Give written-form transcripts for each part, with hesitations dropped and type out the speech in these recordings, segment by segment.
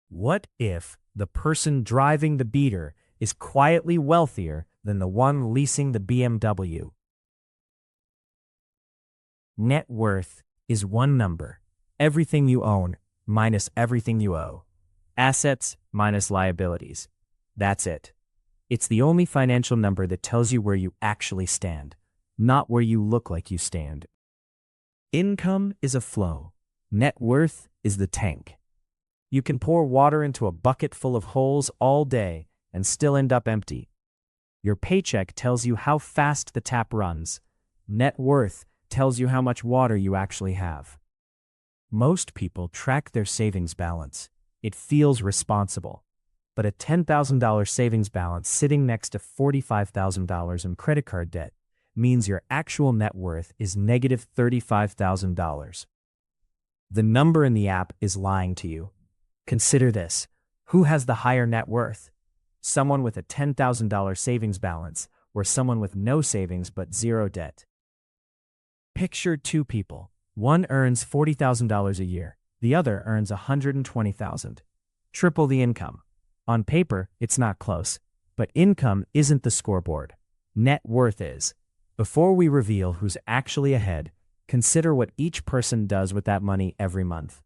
What if the person driving the beater is quietly wealthier than the one leasing the BMW? Net worth is one number. Everything you own minus everything you owe. Assets minus liabilities. That's it. It's the only financial number that tells you where you actually stand, not where you look like you stand. Income is a flow. Net worth is the tank. You can pour water into a bucket full of holes all day and still end up empty. Your paycheck tells you how fast the tap runs. Net worth tells you how much water you actually have. Most people track their savings balance. It feels responsible. But a $10,000 savings balance sitting next to $45,000 in credit card debt means your actual net worth is negative $35,000. The number in the app is lying to you. Consider this. Who has the higher net worth? Someone with a $10,000 savings balance or someone with no savings but zero debt? Picture two people. One earns $40,000 a year. The other earns $120,000. Triple the income. On paper, it's not close. But income isn't the scoreboard. Net worth is. Before we reveal who's actually ahead, consider what each person does with that money every month.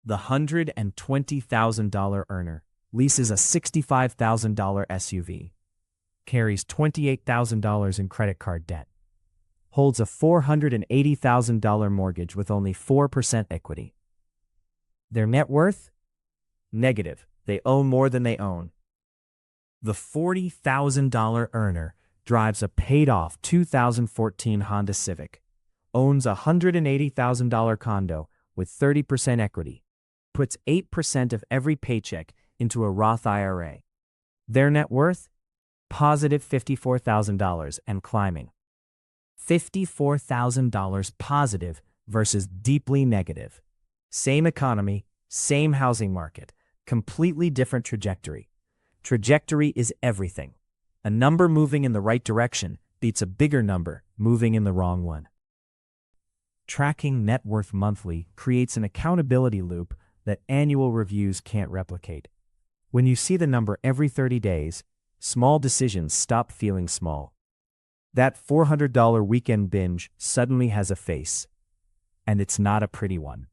The $120,000 earner leases a $65,000 SUV, carries $28,000 in credit card debt, holds a $480,000 mortgage with only 4% equity. Their net worth? Negative. They owe more than they own. The $40,000 earner drives a paid-off 2014 Honda Civic, owns a $180,000 condo with 30% equity, puts 8% of every paycheck into a Roth IRA. Their net worth? Positive $54,000 and climbing. $54,000 positive versus deeply negative. Same economy, same housing market, completely different trajectory. Trajectory is everything. A number moving in the right direction beats a bigger number moving in the wrong one. Tracking net worth monthly creates an accountability loop that annual reviews can't replicate. When you see the number every 30 days, small decisions stop feeling small. That $400 weekend binge suddenly has a face, and it's not a pretty one.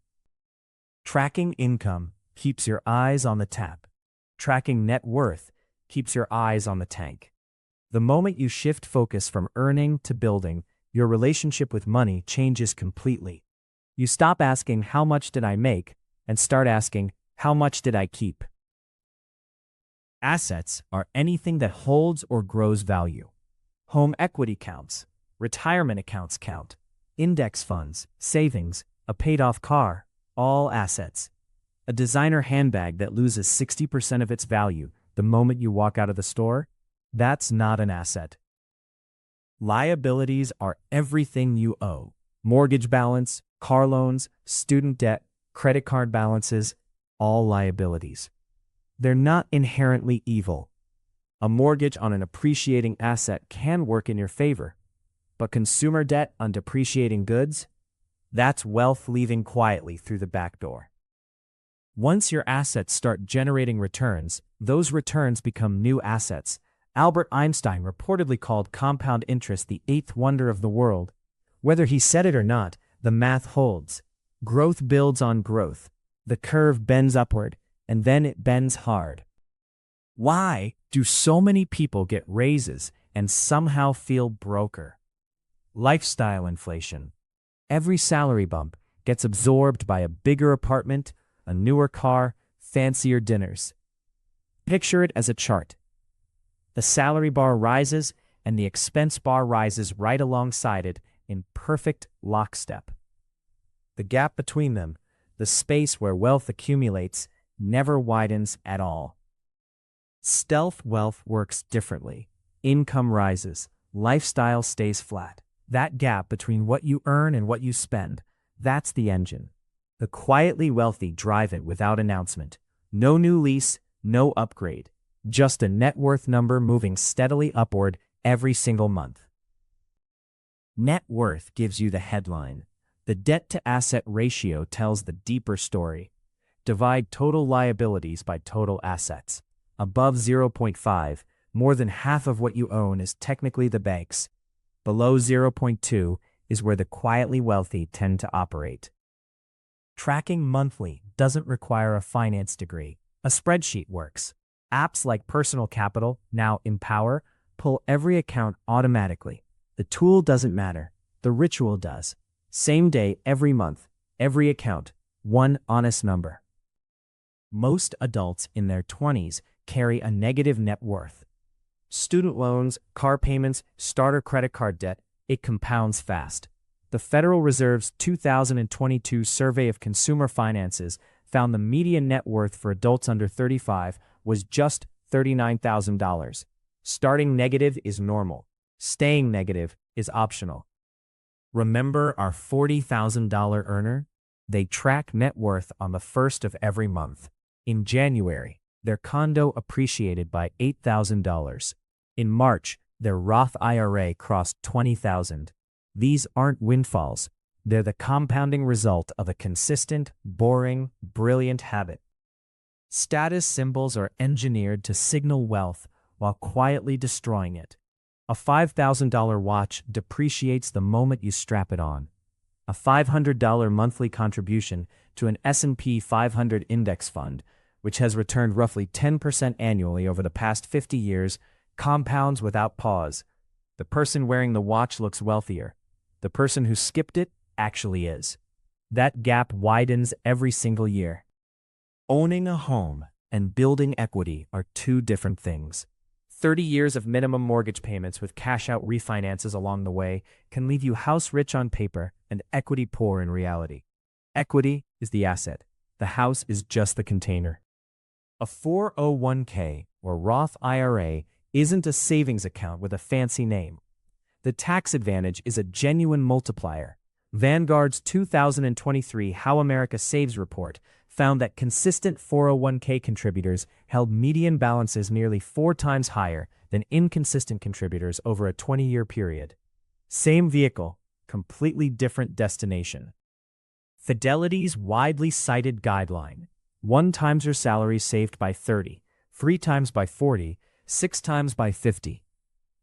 Tracking income keeps your eyes on the tap. Tracking net worth keeps your eyes on the tank. The moment you shift focus from earning to building, your relationship with money changes completely. You stop asking, how much did I make, and start asking, how much did I keep? Assets are anything that holds or grows value. Home equity counts, retirement accounts count, index funds, savings, a paid-off car, all assets. A designer handbag that loses 60% of its value the moment you walk out of the store? That's not an asset. Liabilities are everything you owe. Mortgage balance, car loans, student debt, credit card balances, all liabilities. They're not inherently evil. A mortgage on an appreciating asset can work in your favor, but consumer debt on depreciating goods? That's wealth leaving quietly through the back door. Once your assets start generating returns, those returns become new assets. Albert Einstein reportedly called compound interest the eighth wonder of the world. Whether he said it or not, the math holds. Growth builds on growth. The curve bends upward, and then it bends hard. Why do so many people get raises and somehow feel broker? Lifestyle inflation. Every salary bump gets absorbed by a bigger apartment, a newer car, fancier dinners. Picture it as a chart. The salary bar rises and the expense bar rises right alongside it in perfect lockstep. The gap between them, the space where wealth accumulates, never widens at all. Stealth wealth works differently. Income rises, lifestyle stays flat. That gap between what you earn and what you spend, that's the engine. The quietly wealthy drive it without announcement. No new lease, no upgrade. Just a net worth number moving steadily upward every single month. Net worth gives you the headline. The debt-to-asset ratio tells the deeper story. Divide total liabilities by total assets. Above 0.5, more than half of what you own is technically the bank's. Below 0.2 is where the quietly wealthy tend to operate. Tracking monthly doesn't require a finance degree. A spreadsheet works. Apps like Personal Capital, now Empower, pull every account automatically. The tool doesn't matter. The ritual does. Same day, every month, every account, one honest number. Most adults in their 20s carry a negative net worth. Student loans, car payments, starter credit card debt, it compounds fast. The Federal Reserve's 2022 Survey of Consumer Finances found the median net worth for adults under 35 was just $39,000. Starting negative is normal. Staying negative is optional. Remember our $40,000 earner? They track net worth on the first of every month. In January, their condo appreciated by $8,000. In March, their Roth IRA crossed $20,000. These aren't windfalls. They're the compounding result of a consistent, boring, brilliant habit. Status symbols are engineered to signal wealth while quietly destroying it. A $5,000 watch depreciates the moment you strap it on. A $500 monthly contribution to an S&P 500 index fund, which has returned roughly 10% annually over the past 50 years, compounds without pause. The person wearing the watch looks wealthier. The person who skipped it actually is. That gap widens every single year. Owning a home and building equity are two different things. 30 years of minimum mortgage payments with cash-out refinances along the way can leave you house-rich on paper and equity-poor in reality. Equity is the asset. The house is just the container. A 401k or Roth IRA isn't a savings account with a fancy name. The tax advantage is a genuine multiplier. Vanguard's 2023 How America Saves report found that consistent 401k contributors held median balances nearly 4 times higher than inconsistent contributors over a 20-year period. Same vehicle, completely different destination. Fidelity's widely cited guideline: 1 times your salary saved by 30, 3 times by 40, 6 times by 50.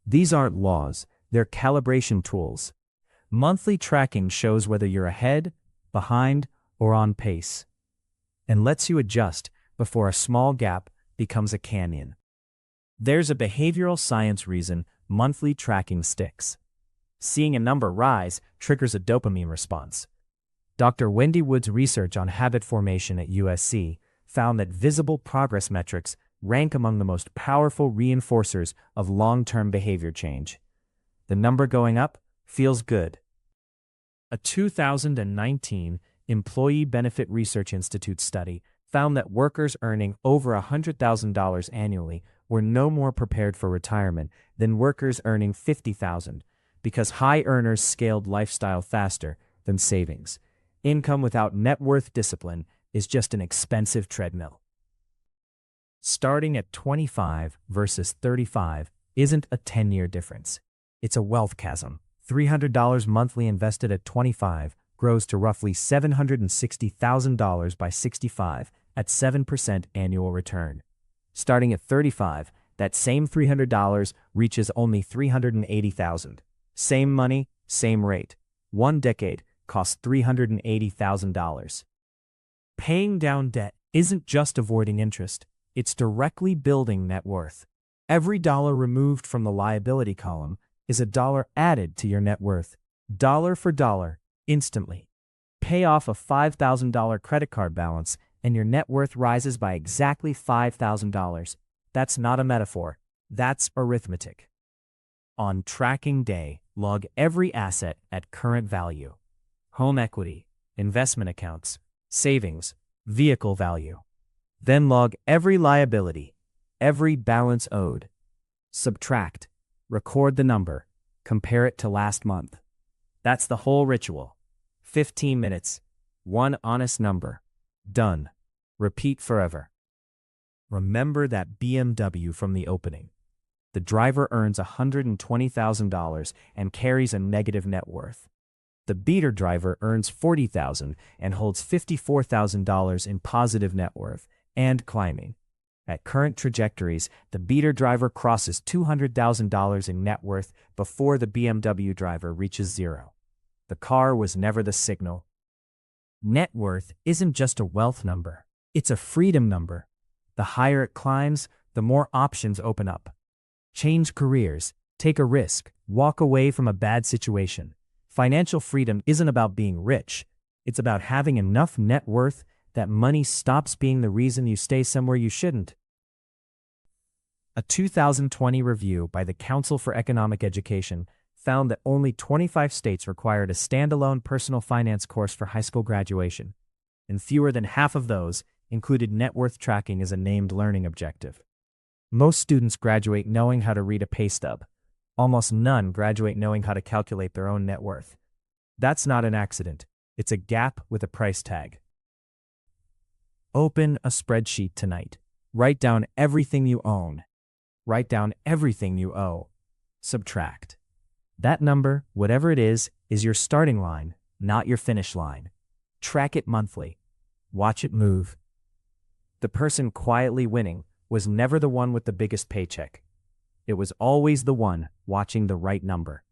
These aren't laws, they're calibration tools. Monthly tracking shows whether you're ahead, behind, or on pace, and lets you adjust before a small gap becomes a canyon. There's a behavioral science reason monthly tracking sticks. Seeing a number rise triggers a dopamine response. Dr. Wendy Wood's research on habit formation at USC found that visible progress metrics rank among the most powerful reinforcers of long-term behavior change. The number going up feels good. A 2019 Employee Benefit Research Institute study found that workers earning over $100,000 annually were no more prepared for retirement than workers earning $50,000 because high earners scaled lifestyle faster than savings. Income without net worth discipline is just an expensive treadmill. Starting at 25 versus 35 isn't a 10-year difference. It's a wealth chasm. $300 monthly invested at 25 grows to roughly $760,000 by 65 at 7% annual return. Starting at 35, that same $300 reaches only $380,000. Same money, same rate. 1 decade costs $380,000. Paying down debt isn't just avoiding interest, it's directly building net worth. Every dollar removed from the liability column is a dollar added to your net worth, dollar for dollar, instantly. Pay off a $5,000 credit card balance and your net worth rises by exactly $5,000. That's not a metaphor, that's arithmetic. On tracking day, log every asset at current value. Home equity, investment accounts, savings, vehicle value. Then log every liability, every balance owed. Subtract, record the number, compare it to last month. That's the whole ritual. 15 minutes, 1 honest number. Done. Repeat forever. Remember that BMW from the opening. The driver earns $120,000 and carries a negative net worth. The beater driver earns $40,000 and holds $54,000 in positive net worth and climbing. At current trajectories, the beater driver crosses $200,000 in net worth before the BMW driver reaches zero. The car was never the signal. Net worth isn't just a wealth number. It's a freedom number. The higher it climbs, the more options open up. Change careers, take a risk, walk away from a bad situation. Financial freedom isn't about being rich. It's about having enough net worth that money stops being the reason you stay somewhere you shouldn't. A 2020 review by the Council for Economic Education found that only 25 states required a standalone personal finance course for high school graduation, and fewer than half of those included net worth tracking as a named learning objective. Most students graduate knowing how to read a pay stub. Almost none graduate knowing how to calculate their own net worth. That's not an accident. It's a gap with a price tag. Open a spreadsheet tonight. Write down everything you own. Write down everything you owe. Subtract. That number, whatever it is your starting line, not your finish line. Track it monthly. Watch it move. The person quietly winning was never the one with the biggest paycheck. It was always the one watching the right number.